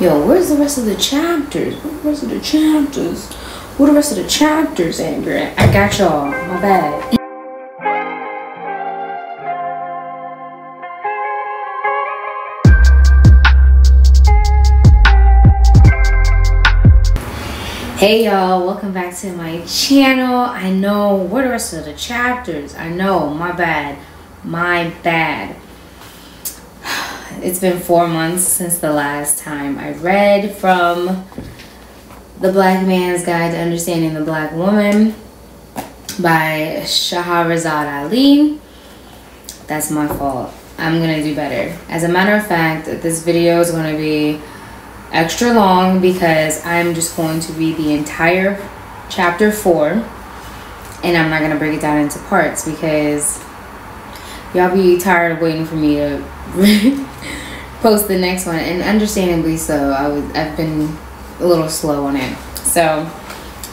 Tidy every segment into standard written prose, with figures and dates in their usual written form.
Yo, where's the rest of the chapters? Where's the rest of the chapters? What the rest of the chapters, Amber? I got y'all. My bad. Hey y'all, welcome back to my channel. I know, where the rest of the chapters? I know, my bad. My bad. It's been 4 months since the last time I read from The Blackman's Guide to Understanding the Black Woman by Shahrazad Ali. That's my fault. I'm gonna do better. As a matter of fact, this video is gonna be extra long because I'm just going to read the entire chapter 4, and I'm not going to break it down into parts because y'all be tired of waiting for me to post the next one, and understandably so. I've been a little slow on it. So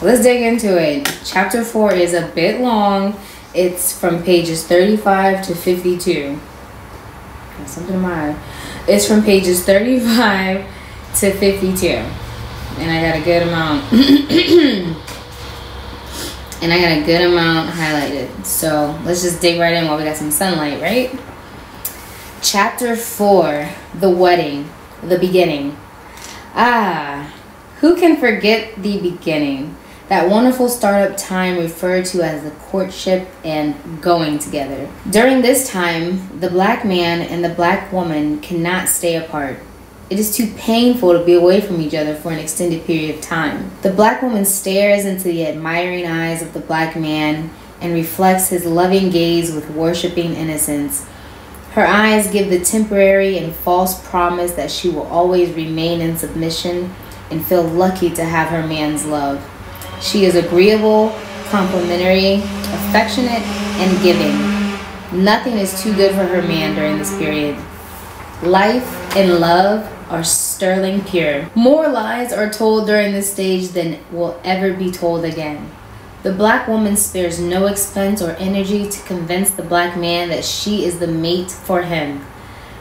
let's dig into it. Chapter 4 is a bit long. It's from pages 35 to 52. Got something in my eye. It's from pages 35 to 52, and I got a good amount highlighted. So let's just dig right in while we got some sunlight, right? Chapter 4, the wedding, the beginning. Who can forget the beginning? That wonderful startup time referred to as the courtship and going together. During this time, the black man and the black woman cannot stay apart. It is too painful to be away from each other for an extended period of time. The black woman stares into the admiring eyes of the black man and reflects his loving gaze with worshiping innocence. Her eyes give the temporary and false promise that she will always remain in submission and feel lucky to have her man's love. She is agreeable, complimentary, affectionate, and giving. Nothing is too good for her man during this period. Life and love are sterling pure. More lies are told during this stage than will ever be told again. The black woman spares no expense or energy to convince the black man that she is the mate for him.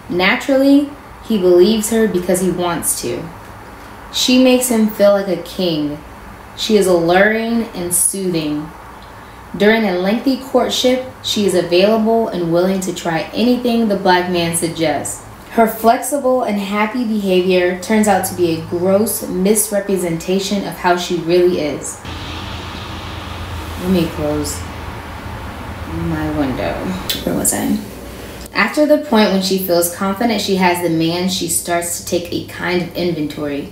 Naturally, he believes her because he wants to. She makes him feel like a king. She is alluring and soothing. During a lengthy courtship, she is available and willing to try anything the black man suggests. Her flexible and happy behavior turns out to be a gross misrepresentation of how she really is. Let me close my window. Where was I? After the point when she feels confident she has the man, she starts to take a kind of inventory.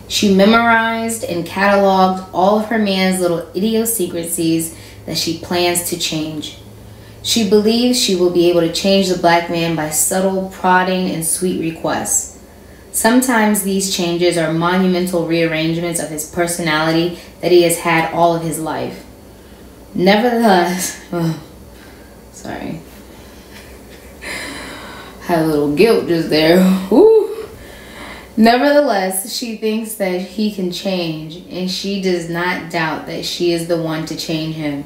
She memorized and cataloged all of her man's little idiosyncrasies that she plans to change. She believes she will be able to change the black man by subtle prodding and sweet requests. Sometimes these changes are monumental rearrangements of his personality that he has had all of his life. Nevertheless, sorry. Had a little guilt just there. Woo. Nevertheless, she thinks that he can change, and she does not doubt that she is the one to change him.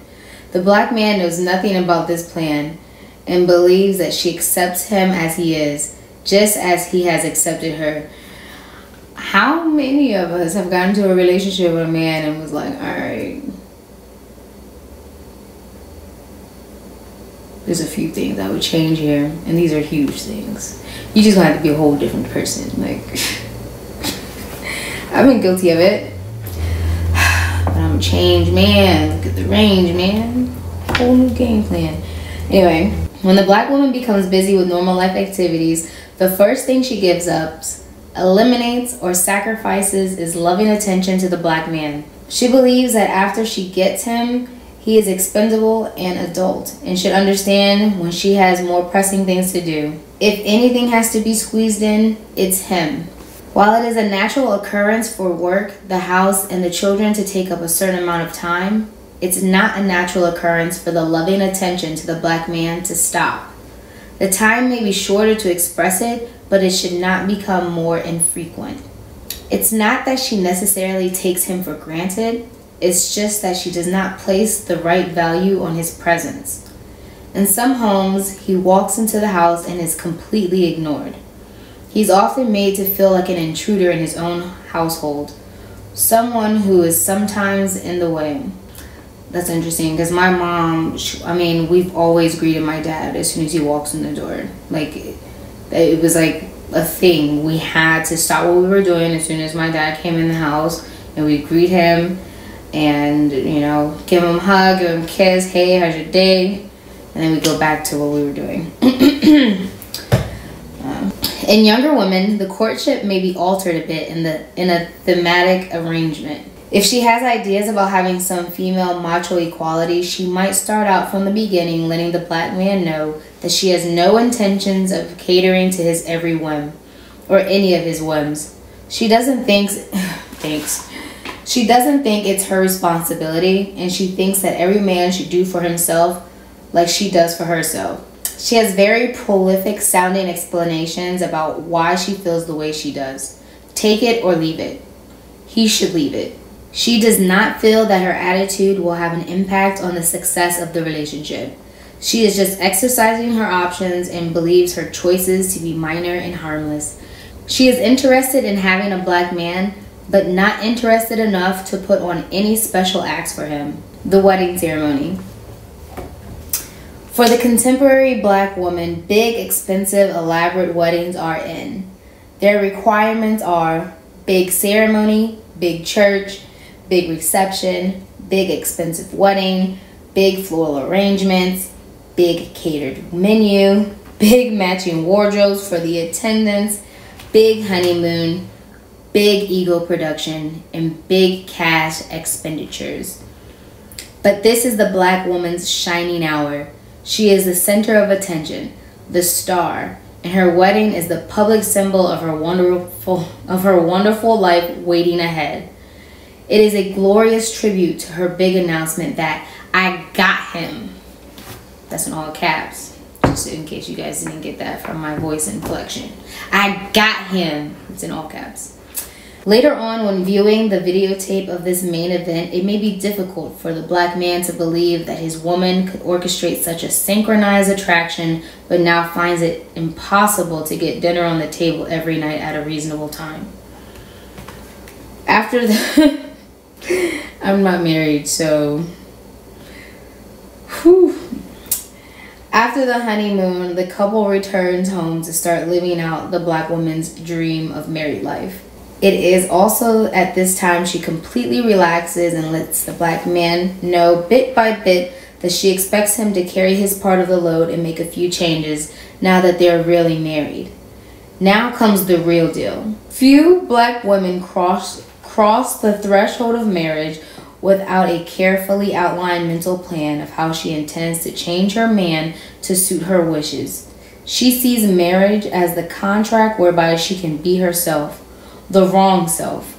The black man knows nothing about this plan and believes that she accepts him as he is, just as he has accepted her. How many of us have gotten into a relationship with a man and was like, alright, there's a few things I would change here, and these are huge things. You just gonna have to be a whole different person. Like, I've been guilty of it. I'm a changed man. Look at the range, man. Whole new game plan. Anyway, when the black woman becomes busy with normal life activities, the first thing she gives up, eliminates, or sacrifices is loving attention to the black man. She believes that after she gets him, he is expendable and adult and should understand when she has more pressing things to do. If anything has to be squeezed in, it's him. While it is a natural occurrence for work, the house, and the children to take up a certain amount of time, it's not a natural occurrence for the loving attention to the black man to stop. The time may be shorter to express it, but it should not become more infrequent. It's not that she necessarily takes him for granted, it's just that she does not place the right value on his presence. In some homes, he walks into the house and is completely ignored. He He's often made to feel like an intruder in his own household, someone who is sometimes in the way. That's interesting because my mom, we've always greeted my dad as soon as he walks in the door. Like, it was like a thing. We had to stop what we were doing as soon as my dad came in the house, and we greet him and, give him a hug, give him a kiss. Hey, how's your day? And then we go back to what we were doing. In younger women, the courtship may be altered a bit in a thematic arrangement. If she has ideas about having some female macho equality, she might start out from the beginning letting the black man know that she has no intentions of catering to his every whim, or any of his whims. She doesn't think it's her responsibility, and she thinks that every man should do for himself like she does for herself. She has very prolific sounding explanations about why she feels the way she does. Take it or leave it. He should leave it. She does not feel that her attitude will have an impact on the success of the relationship. She is just exercising her options and believes her choices to be minor and harmless. She is interested in having a black man, but not interested enough to put on any special acts for him. The wedding ceremony. For the contemporary black woman, big, expensive, elaborate weddings are in. Their requirements are big ceremony, big church, big reception, big expensive wedding, big floral arrangements, big catered menu, big matching wardrobes for the attendants, big honeymoon, big ego production, and big cash expenditures. But this is the black woman's shining hour. She is the center of attention, the star, and her wedding is the public symbol of her wonderful life waiting ahead. It is a glorious tribute to her big announcement that I got him. That's in all caps, just in case you guys didn't get that from my voice inflection. I got him. It's in all caps. Later on, when viewing the videotape of this main event, it may be difficult for the black man to believe that his woman could orchestrate such a synchronized attraction, but now finds it impossible to get dinner on the table every night at a reasonable time. After the... I'm not married, so... Whew. After the honeymoon, the couple returns home to start living out the black woman's dream of married life. It is also at this time she completely relaxes and lets the black man know bit by bit that she expects him to carry his part of the load and make a few changes now that they're really married. Now comes the real deal. Few black women cross the threshold of marriage without a carefully outlined mental plan of how she intends to change her man to suit her wishes. She sees marriage as the contract whereby she can be herself. The wrong self.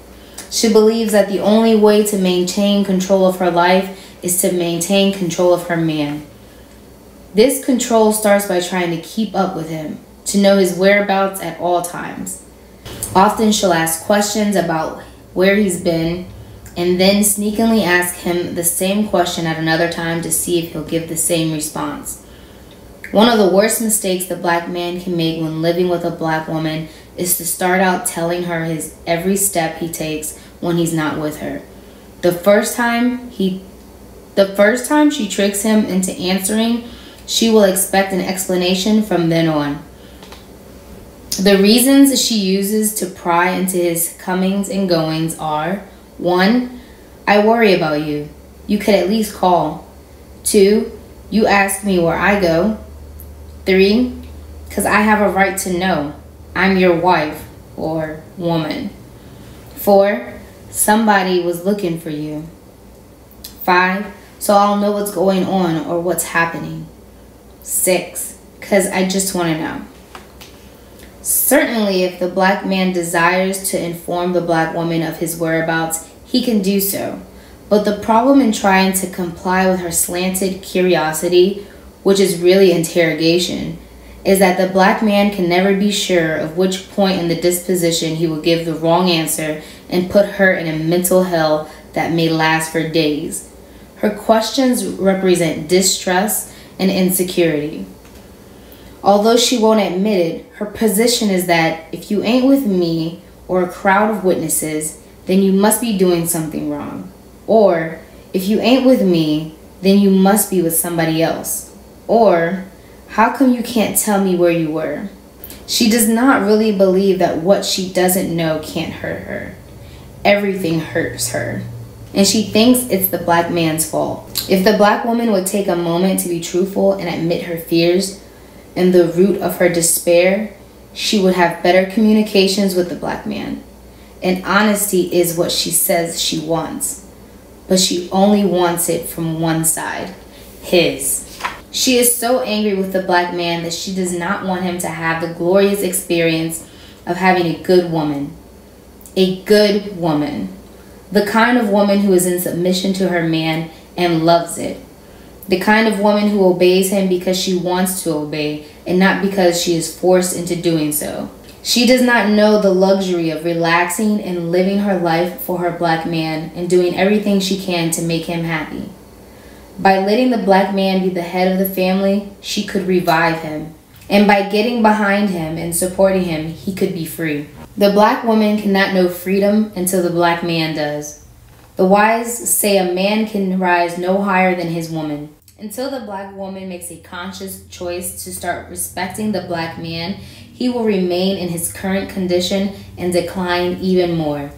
She believes that the only way to maintain control of her life is to maintain control of her man. This control starts by trying to keep up with him, to know his whereabouts at all times. Often she'll ask questions about where he's been, and then sneakily ask him the same question at another time to see if he'll give the same response. One of the worst mistakes the black man can make when living with a black woman is to start out telling her his every step he takes when he's not with her. The first time she tricks him into answering, she will expect an explanation from then on. The reasons she uses to pry into his comings and goings are: 1. I worry about you. You could at least call. 2. You ask me where I go. 3. Because I have a right to know. I'm your wife or woman. 4. Somebody was looking for you. 5. So I'll know what's going on or what's happening. 6. Because I just want to know. Certainly, if the black man desires to inform the black woman of his whereabouts, he can do so. But the problem in trying to comply with her slanted curiosity, which is really interrogation, is that the black man can never be sure of which point in the disposition he will give the wrong answer and put her in a mental hell that may last for days. Her questions represent distrust and insecurity. Although she won't admit it, her position is that if you ain't with me or a crowd of witnesses, then you must be doing something wrong. Or, if you ain't with me, then you must be with somebody else. Or, how come you can't tell me where you were? She does not really believe that what she doesn't know can't hurt her. Everything hurts her. And she thinks it's the black man's fault. If the black woman would take a moment to be truthful and admit her fears and the root of her despair, she would have better communications with the black man. And honesty is what she says she wants. But she only wants it from one side, his. She is so angry with the black man that she does not want him to have the glorious experience of having a good woman. A good woman. The kind of woman who is in submission to her man and loves it. The kind of woman who obeys him because she wants to obey and not because she is forced into doing so. She does not know the luxury of relaxing and living her life for her black man and doing everything she can to make him happy. By letting the black man be the head of the family, she could revive him. And by getting behind him and supporting him, he could be free. The black woman cannot know freedom until the black man does. The wise say a man can rise no higher than his woman. Until the black woman makes a conscious choice to start respecting the black man, he will remain in his current condition and decline even more.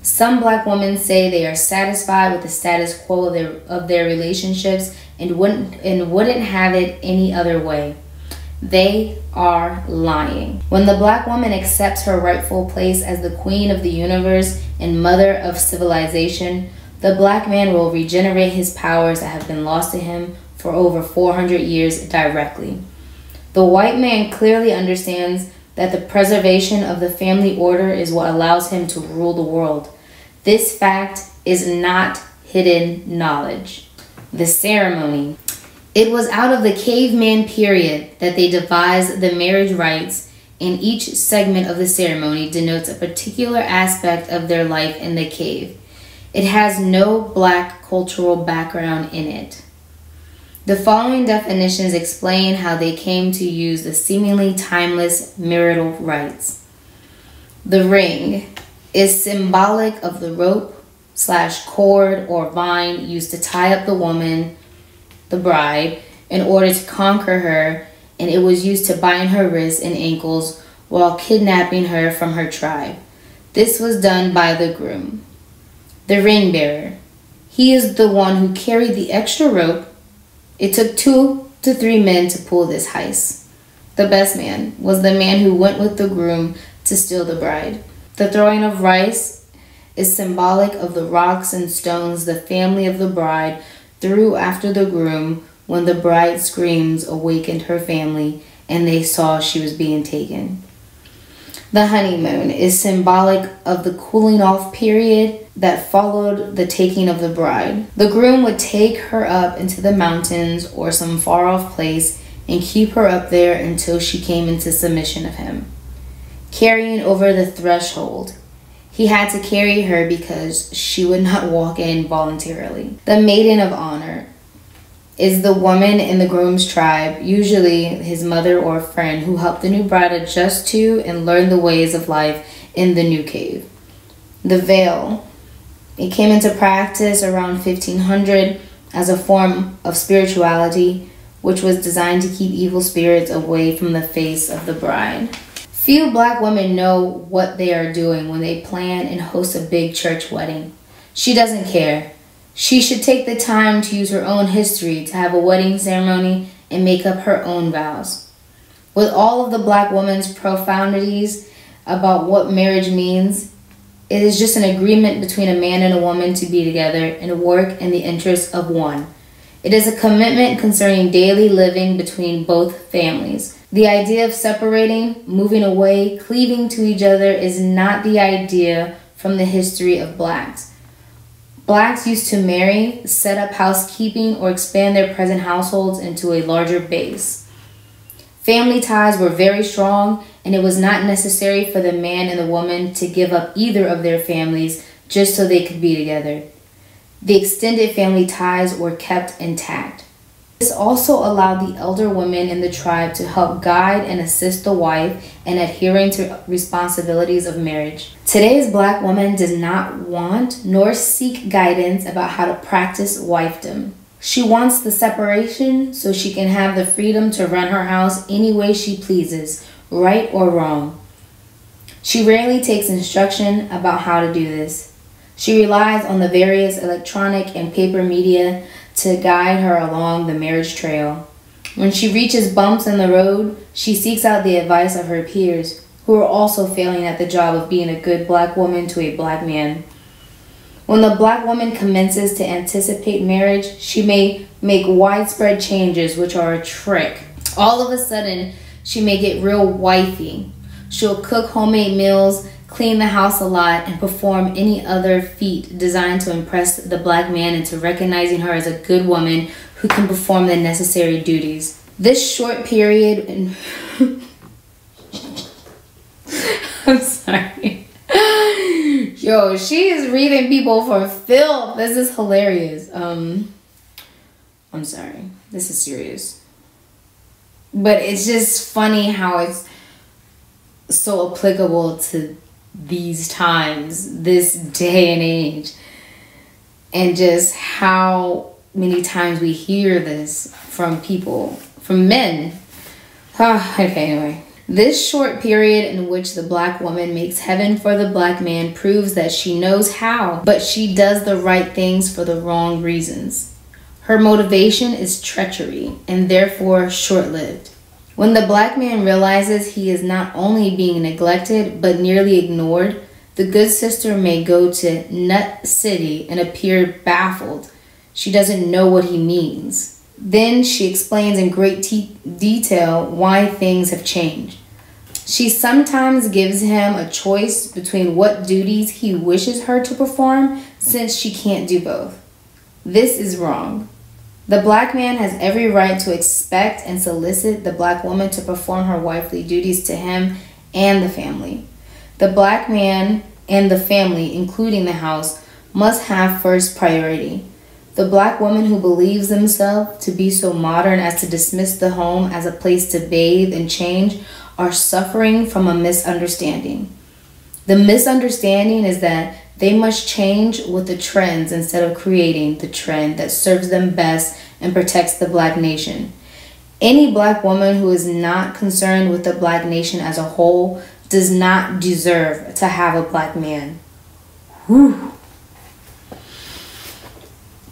Some black women say they are satisfied with the status quo of their relationships and wouldn't have it any other way. They are lying. When the black woman accepts her rightful place as the queen of the universe and mother of civilization, the black man will regenerate his powers that have been lost to him for over 400 years directly. The white man clearly understands that the preservation of the family order is what allows him to rule the world. This fact is not hidden knowledge. The ceremony. It was out of the caveman period that they devised the marriage rites, and each segment of the ceremony denotes a particular aspect of their life in the cave. It has no black cultural background in it. The following definitions explain how they came to use the seemingly timeless marital rites. The ring is symbolic of the rope / cord or vine used to tie up the woman, the bride, in order to conquer her, and it was used to bind her wrists and ankles while kidnapping her from her tribe. This was done by the groom. The ring bearer. He is the one who carried the extra rope. It took 2 to 3 men to pull this heist. The best man was the man who went with the groom to steal the bride. The throwing of rice is symbolic of the rocks and stones the family of the bride threw after the groom when the bride's screams awakened her family and they saw she was being taken. The honeymoon is symbolic of the cooling off period that followed the taking of the bride. The groom would take her up into the mountains or some far off place and keep her up there until she came into submission of him. Carrying over the threshold. He had to carry her because she would not walk in voluntarily. The maiden of honor is the woman in the groom's tribe, usually his mother or a friend, who helped the new bride adjust to and learn the ways of life in the new cave. The veil. It came into practice around 1500 as a form of spirituality, which was designed to keep evil spirits away from the face of the bride. Few black women know what they are doing when they plan and host a big church wedding. She doesn't care. She should take the time to use her own history to have a wedding ceremony and make up her own vows. With all of the black woman's profundities about what marriage means, it is just an agreement between a man and a woman to be together and work in the interests of one. It is a commitment concerning daily living between both families. The idea of separating, moving away, cleaving to each other is not the idea from the history of blacks. Blacks used to marry, set up housekeeping, or expand their present households into a larger base. Family ties were very strong, and it was not necessary for the man and the woman to give up either of their families just so they could be together. The extended family ties were kept intact. This also allowed the elder women in the tribe to help guide and assist the wife in adhering to responsibilities of marriage. Today's Black woman does not want nor seek guidance about how to practice wifedom. She wants the separation so she can have the freedom to run her house any way she pleases, right or wrong. She rarely takes instruction about how to do this. She relies on the various electronic and paper media to guide her along the marriage trail. When she reaches bumps in the road, she seeks out the advice of her peers, who are also failing at the job of being a good Black woman to a Black man. When the Black woman commences to anticipate marriage, she may make widespread changes, which are a trick. All of a sudden, she may get real wifey. She'll cook homemade meals, clean the house a lot, and perform any other feat designed to impress the Black man into recognizing her as a good woman who can perform the necessary duties. This short period I'm sorry. Yo, she is reading people for filth. This is hilarious. I'm sorry. This is serious. But it's just funny how it's so applicable to these times, this day and age, and just how many times we hear this from people, from men. Okay, anyway. This short period in which the Black woman makes heaven for the Black man proves that she knows how, but she does the right things for the wrong reasons. Her motivation is treachery and therefore short-lived. When the Black man realizes he is not only being neglected but nearly ignored, the good sister may go to Nut City and appear baffled. She doesn't know what he means. Then she explains in great detail why things have changed. She sometimes gives him a choice between what duties he wishes her to perform, since she can't do both. This is wrong. The Black man has every right to expect and solicit the Black woman to perform her wifely duties to him and the family. The Black man and the family, including the house, must have first priority. The Black woman who believes themselves to be so modern as to dismiss the home as a place to bathe and change are suffering from a misunderstanding. The misunderstanding is that they must change with the trends instead of creating the trend that serves them best and protects the Black nation. Any Black woman who is not concerned with the Black nation as a whole does not deserve to have a Black man. Whew.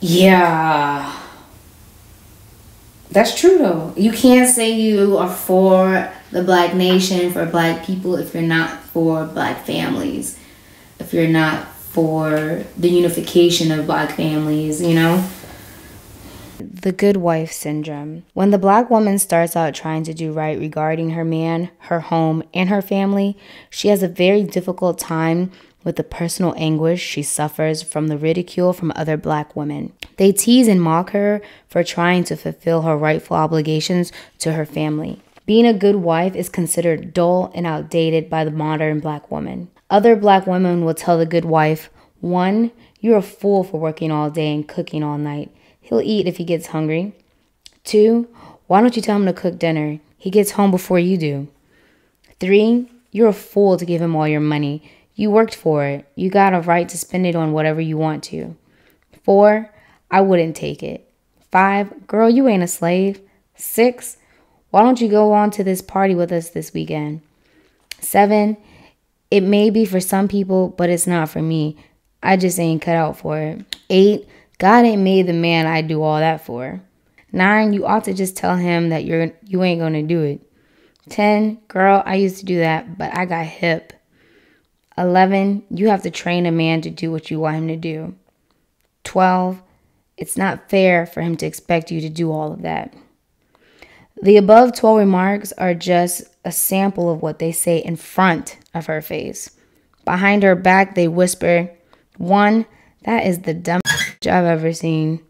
Yeah. That's true though. You can't say you are for the Black nation, for Black people, if you're not for Black families. If you're not for the unification of Black families, you know? The good wife syndrome. When the Black woman starts out trying to do right regarding her man, her home, and her family, she has a very difficult time with the personal anguish she suffers from the ridicule from other Black women. They tease and mock her for trying to fulfill her rightful obligations to her family. Being a good wife is considered dull and outdated by the modern Black woman. Other Black women will tell the good wife, 1, you're a fool for working all day and cooking all night. He'll eat if he gets hungry. 2, why don't you tell him to cook dinner? He gets home before you do. 3, you're a fool to give him all your money. You worked for it. You got a right to spend it on whatever you want to. 4, I wouldn't take it. 5, girl, you ain't a slave. 6, why don't you go on to this party with us this weekend? 7, it may be for some people, but it's not for me. I just ain't cut out for it. 8, God ain't made the man I do all that for. 9, you ought to just tell him that you ain't gonna do it. 10, girl, I used to do that, but I got hip. 11, you have to train a man to do what you want him to do. 12, it's not fair for him to expect you to do all of that. The above 12 remarks are just a sample of what they say in front of her face. Behind her back, they whisper, 1, that is the dumbest I've ever seen.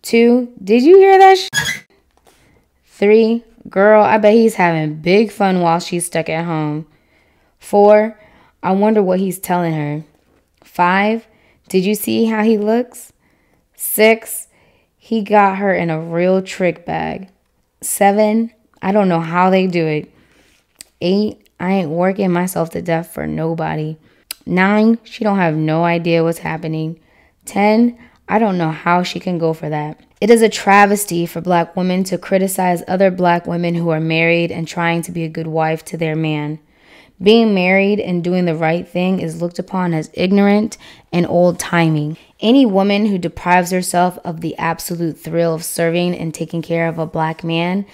2, did you hear that shit? 3, girl, I bet he's having big fun while she's stuck at home. 4, I wonder what he's telling her. 5, did you see how he looks? 6, He got her in a real trick bag. 7, I don't know how they do it. 8, I ain't working myself to death for nobody. 9, she don't have no idea what's happening. 10, I don't know how she can go for that. It is a travesty for Black women to criticize other Black women who are married and trying to be a good wife to their man. Being married and doing the right thing is looked upon as ignorant and old-timey. Any woman who deprives herself of the absolute thrill of serving and taking care of a Black man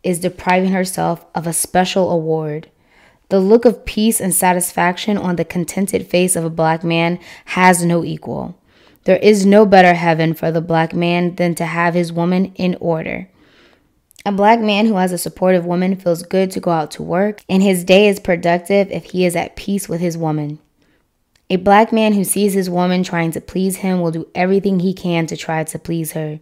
is depriving herself of a special award. The look of peace and satisfaction on the contented face of a Black man has no equal. There is no better heaven for the Black man than to have his woman in order. A Black man who has a supportive woman feels good to go out to work, and his day is productive if he is at peace with his woman. A Black man who sees his woman trying to please him will do everything he can to try to please her.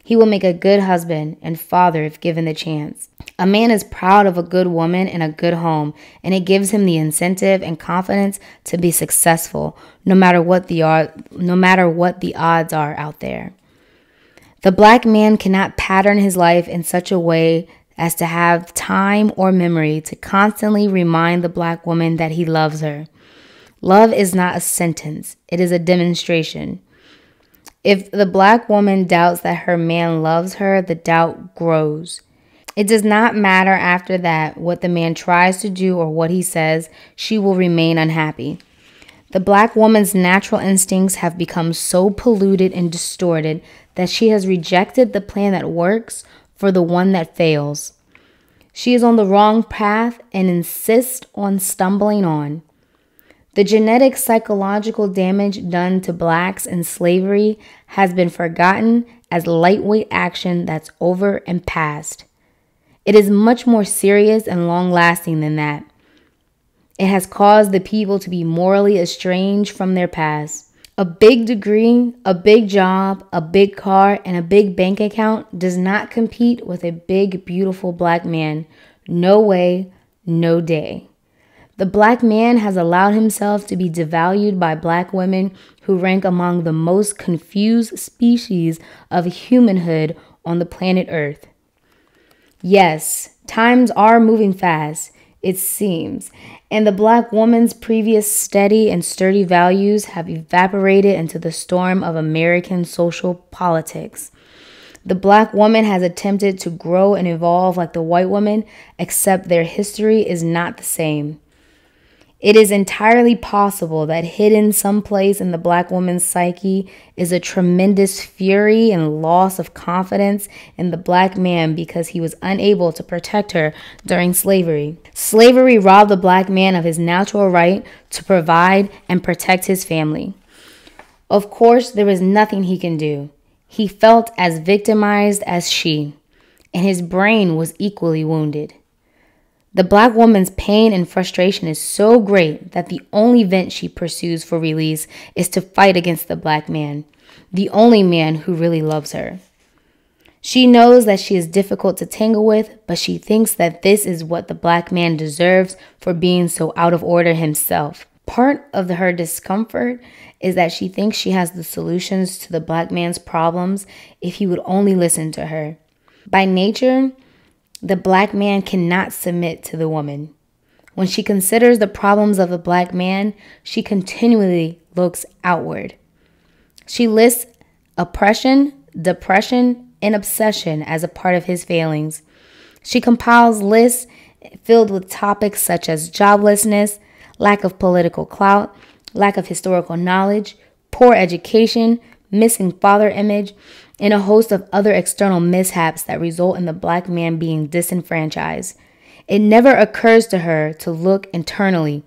He will make a good husband and father if given the chance. A man is proud of a good woman and a good home, and it gives him the incentive and confidence to be successful, no matter what the odds are out there. The Black man cannot pattern his life in such a way as to have time or memory to constantly remind the Black woman that he loves her. Love is not a sentence, it is a demonstration. If the Black woman doubts that her man loves her, the doubt grows. It does not matter after that what the man tries to do or what he says, she will remain unhappy. The Black woman's natural instincts have become so polluted and distorted that she has rejected the plan that works for the one that fails. She is on the wrong path and insists on stumbling on. The genetic psychological damage done to Blacks in slavery has been forgotten as lightweight action that's over and past. It is much more serious and long-lasting than that. It has caused the people to be morally estranged from their past. A big degree, a big job, a big car, and a big bank account does not compete with a big, beautiful Black man. No way, no day. The Black man has allowed himself to be devalued by Black women who rank among the most confused species of humanhood on the planet Earth. Yes, times are moving fast, it seems, and the Black woman's previous steady and sturdy values have evaporated into the storm of American social politics. The Black woman has attempted to grow and evolve like the white woman, except their history is not the same. It is entirely possible that hidden someplace in the Black woman's psyche is a tremendous fury and loss of confidence in the Black man because he was unable to protect her during slavery. Slavery robbed the Black man of his natural right to provide and protect his family. Of course, there was nothing he can do. He felt as victimized as she, and his brain was equally wounded. The Black woman's pain and frustration is so great that the only vent she pursues for release is to fight against the Black man, the only man who really loves her. She knows that she is difficult to tangle with, but she thinks that this is what the Black man deserves for being so out of order himself. Part of her discomfort is that she thinks she has the solutions to the Black man's problems if he would only listen to her. By nature, the Black man cannot submit to the woman. When she considers the problems of the Black man, she continually looks outward. She lists oppression, depression, and obsession as a part of his failings. She compiles lists filled with topics such as joblessness, lack of political clout, lack of historical knowledge, poor education, missing father image, and a host of other external mishaps that result in the Black man being disenfranchised. It never occurs to her to look internally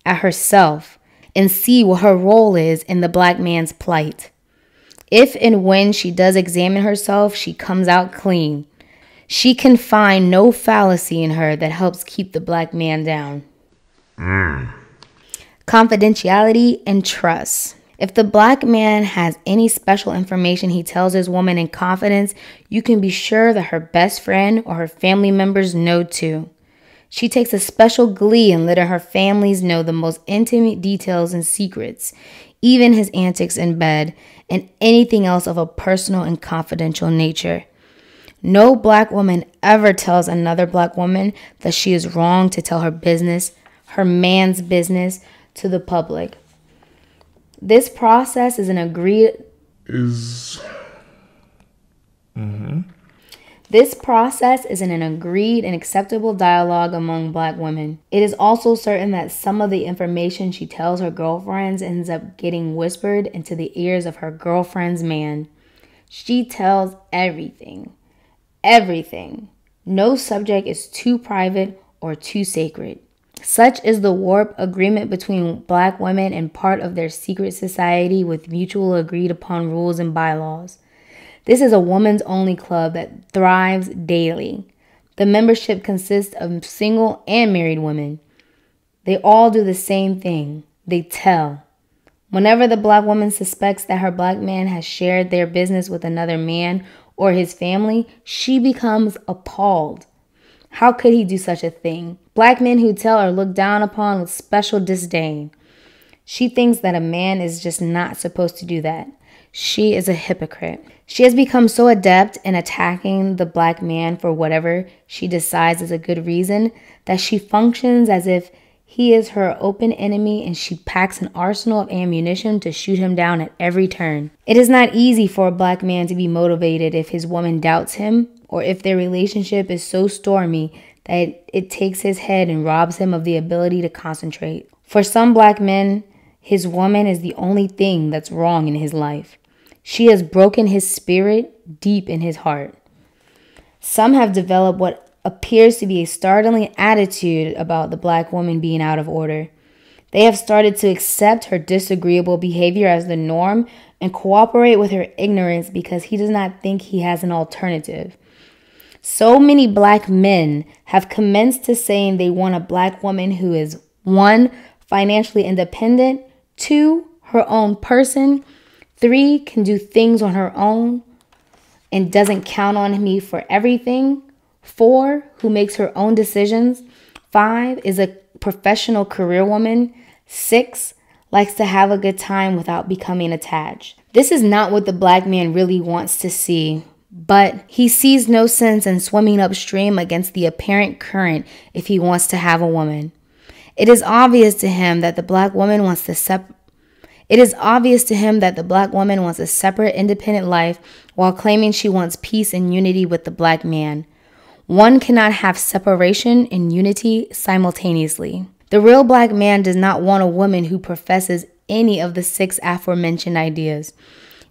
at herself and see what her role is in the Black man's plight. If and when she does examine herself, she comes out clean. She can find no fallacy in her that helps keep the Black man down. Confidentiality and trust. If the Black man has any special information he tells his woman in confidence, you can be sure that her best friend or her family members know too. She takes a special glee in letting her families know the most intimate details and secrets, even his antics in bed, and anything else of a personal and confidential nature. No black woman ever tells another black woman that she is wrong to tell her business, her man's business, to the public. This process is an agreed This process is an agreed and acceptable dialogue among black women. It is also certain that some of the information she tells her girlfriends ends up getting whispered into the ears of her girlfriend's man. She tells everything. Everything. No subject is too private or too sacred. Such is the warped agreement between black women and part of their secret society with mutual agreed upon rules and bylaws. This is a woman's only club that thrives daily. The membership consists of single and married women. They all do the same thing. They tell. Whenever the black woman suspects that her black man has shared their business with another man or his family, she becomes appalled. How could he do such a thing? Black men who tell are looked down upon with special disdain. She thinks that a man is just not supposed to do that. She is a hypocrite. She has become so adept in attacking the black man for whatever she decides is a good reason that she functions as if he is her open enemy, and she packs an arsenal of ammunition to shoot him down at every turn. It is not easy for a black man to be motivated if his woman doubts him, or if their relationship is so stormy that it takes his head and robs him of the ability to concentrate. For some black men, his woman is the only thing that's wrong in his life. She has broken his spirit deep in his heart. Some have developed what appears to be a startling attitude about the black woman being out of order. They have started to accept her disagreeable behavior as the norm and cooperate with her ignorance because he does not think he has an alternative. So many black men have commenced to saying they want a black woman who is 1, financially independent, 2, her own person, 3, can do things on her own and doesn't count on me for everything, 4, who makes her own decisions, 5, is a professional career woman, 6, likes to have a good time without becoming attached. This is not what the black man really wants to see, but he sees no sense in swimming upstream against the apparent current if he wants to have a woman. It is obvious to him that the black woman wants a separate, independent life while claiming she wants peace and unity with the black man. One cannot have separation and unity simultaneously. The real black man does not want a woman who professes any of the 6 aforementioned ideas.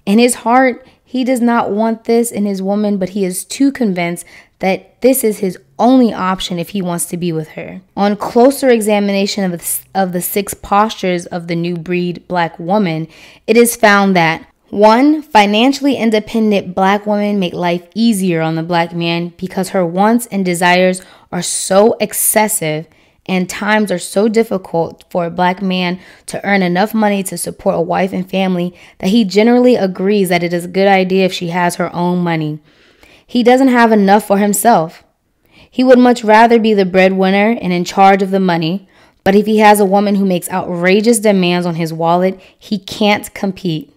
In his heart, he does not want this in his woman, but he is too convinced that this is his only option if he wants to be with her. On closer examination of the 6 postures of the new breed black woman, it is found that 1, financially independent black women make life easier on the black man because her wants and desires are so excessive and times are so difficult for a black man to earn enough money to support a wife and family that he generally agrees that it is a good idea if she has her own money. He doesn't have enough for himself. He would much rather be the breadwinner and in charge of the money, but if he has a woman who makes outrageous demands on his wallet, he can't compete.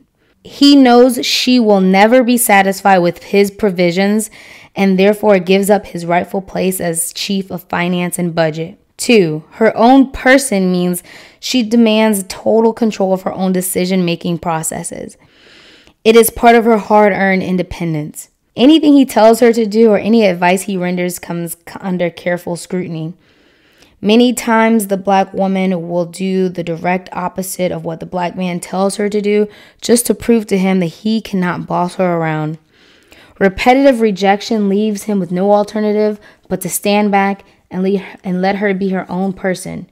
He knows she will never be satisfied with his provisions and therefore gives up his rightful place as chief of finance and budget. 2, her own person means she demands total control of her own decision-making processes. It is part of her hard-earned independence. Anything he tells her to do or any advice he renders comes under careful scrutiny. Many times the black woman will do the direct opposite of what the black man tells her to do just to prove to him that he cannot boss her around. Repetitive rejection leaves him with no alternative but to stand back and let her be her own person.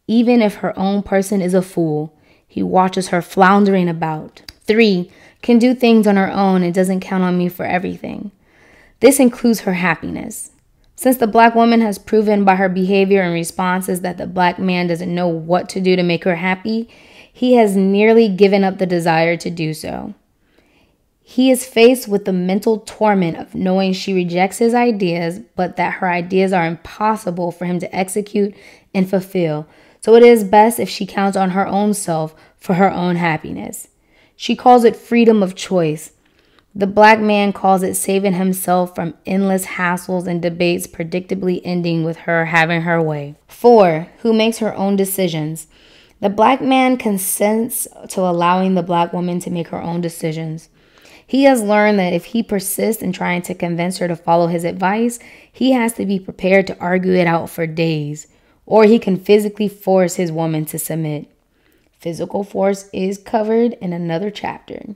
Even if her own person is a fool, he watches her floundering about. 3, can do things on her own and doesn't count on me for everything. This includes her happiness. Since the black woman has proven by her behavior and responses that the black man doesn't know what to do to make her happy, he has nearly given up the desire to do so. He is faced with the mental torment of knowing she rejects his ideas, but that her ideas are impossible for him to execute and fulfill. So it is best if she counts on her own self for her own happiness. She calls it freedom of choice. The black man calls it saving himself from endless hassles and debates, predictably ending with her having her way. 4. Who makes her own decisions. The black man consents to allowing the black woman to make her own decisions. He has learned that if he persists in trying to convince her to follow his advice, he has to be prepared to argue it out for days, or he can physically force his woman to submit. Physical force is covered in another chapter.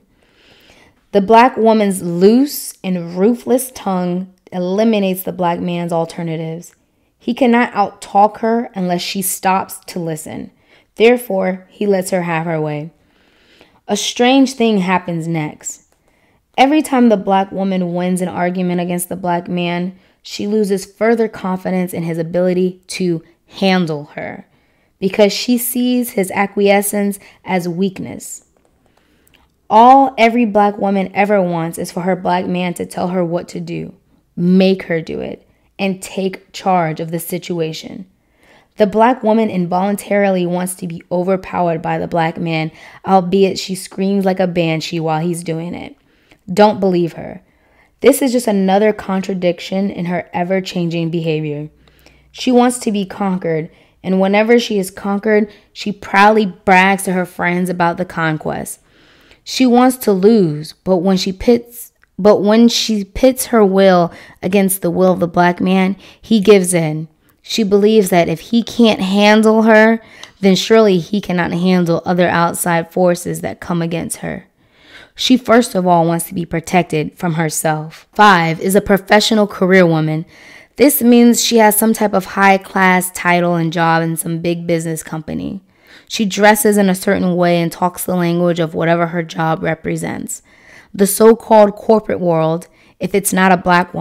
The black woman's loose and ruthless tongue eliminates the black man's alternatives. He cannot outtalk her unless she stops to listen. Therefore, he lets her have her way. A strange thing happens next. Every time the black woman wins an argument against the black man, she loses further confidence in his ability to handle her because she sees his acquiescence as weakness. All every black woman ever wants is for her black man to tell her what to do, make her do it, and take charge of the situation. The black woman involuntarily wants to be overpowered by the black man, albeit she screams like a banshee while he's doing it. Don't believe her. This is just another contradiction in her ever-changing behavior. She wants to be conquered, and whenever she is conquered, she proudly brags to her friends about the conquest. She wants to lose, but when she pits her will against the will of the black man, he gives in. She believes that if he can't handle her, then surely he cannot handle other outside forces that come against her. She first of all wants to be protected from herself. 5 is a professional career woman. This means she has some type of high-class title and job in some big business company. She dresses in a certain way and talks the language of whatever her job represents. The so-called corporate world, if it's not a black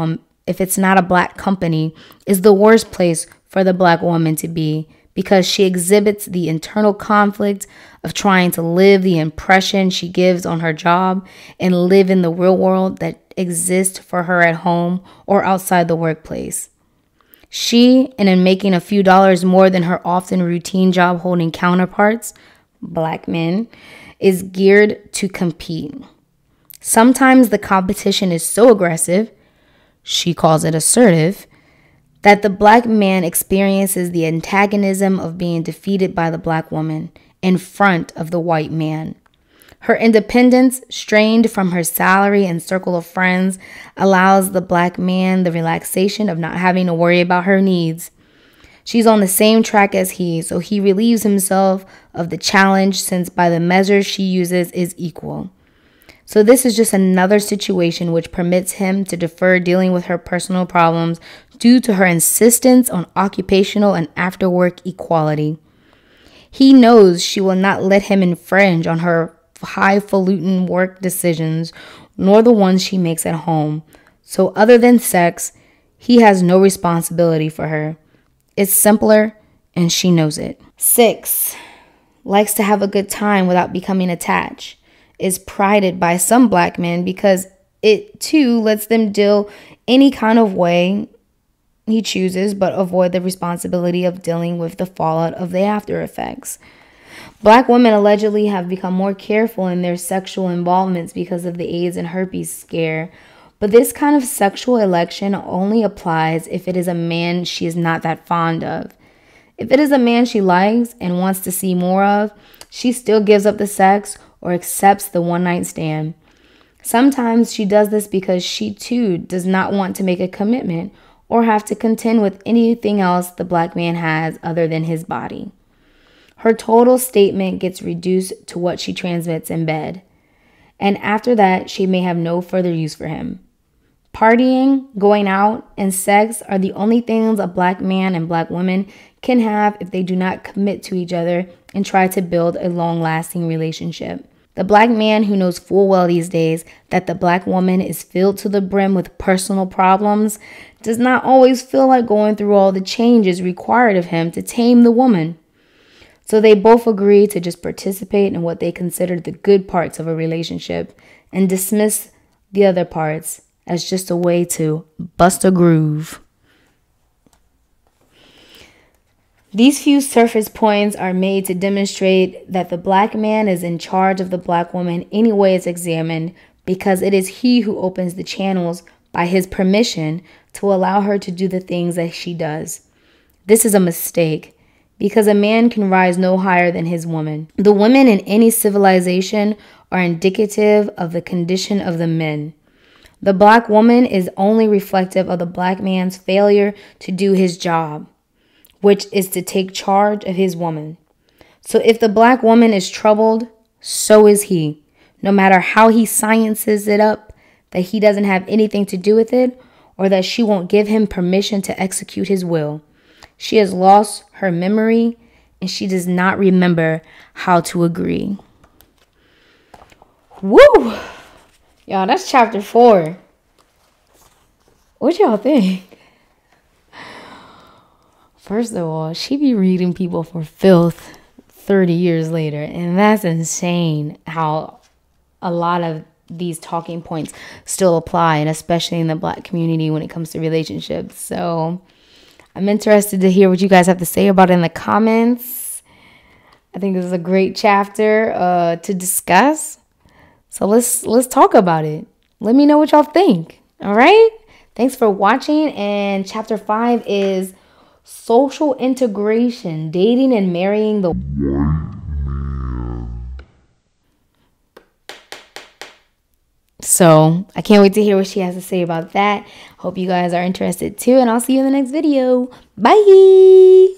company, is the worst place for the black woman to be because she exhibits the internal conflict of trying to live the impression she gives on her job and live in the real world that exists for her at home or outside the workplace. She, and in making a few dollars more than her often routine job holding counterparts, black men, is geared to compete. Sometimes the competition is so aggressive, she calls it assertive, that the black man experiences the antagonism of being defeated by the black woman in front of the white man. Her independence, strained from her salary and circle of friends, allows the black man the relaxation of not having to worry about her needs. She's on the same track as he, so he relieves himself of the challenge since by the measure she uses is equal. So this is just another situation which permits him to defer dealing with her personal problems due to her insistence on occupational and after-work equality. He knows she will not let him infringe on her highfalutin work decisions, nor the ones she makes at home. So other than sex, he has no responsibility for her. It's simpler, and she knows it. 6, likes to have a good time without becoming attached. Is prided by some black men because it too lets them deal any kind of way he chooses, but avoid the responsibility of dealing with the fallout of the after effects. Black women allegedly have become more careful in their sexual involvements because of the AIDS and herpes scare. But this kind of sexual election only applies if it is a man she is not that fond of. If it is a man she likes and wants to see more of, she still gives up the sex or accepts the one-night stand. Sometimes she does this because she too does not want to make a commitment or have to contend with anything else the black man has other than his body. Her total statement gets reduced to what she transmits in bed. And after that, she may have no further use for him. Partying, going out, and sex are the only things a black man and black woman can have if they do not commit to each other and try to build a long-lasting relationship. The black man who knows full well these days that the black woman is filled to the brim with personal problems does not always feel like going through all the changes required of him to tame the woman. So they both agree to just participate in what they consider the good parts of a relationship and dismiss the other parts as just a way to bust a groove. These few surface points are made to demonstrate that the black man is in charge of the black woman any way it's examined, because it is he who opens the channels by his permission to allow her to do the things that she does. This is a mistake, because a man can rise no higher than his woman. The women in any civilization are indicative of the condition of the men. The black woman is only reflective of the black man's failure to do his job, which is to take charge of his woman. So if the black woman is troubled, so is he. No matter how he sciences it up, that he doesn't have anything to do with it, or that she won't give him permission to execute his will. She has lost her memory, and she does not remember how to agree. Woo! Y'all, that's chapter 4. What y'all think? First of all, she be reading people for filth 30 years later. And that's insane how a lot of these talking points still apply, and especially in the black community when it comes to relationships. So I'm interested to hear what you guys have to say about it in the comments. I think this is a great chapter to discuss. So let's talk about it. Let me know what y'all think. All right? Thanks for watching. And chapter 5 is social integration, dating and marrying the white man. So I can't wait to hear what she has to say about that. Hope you guys are interested too, and I'll see you in the next video. Bye.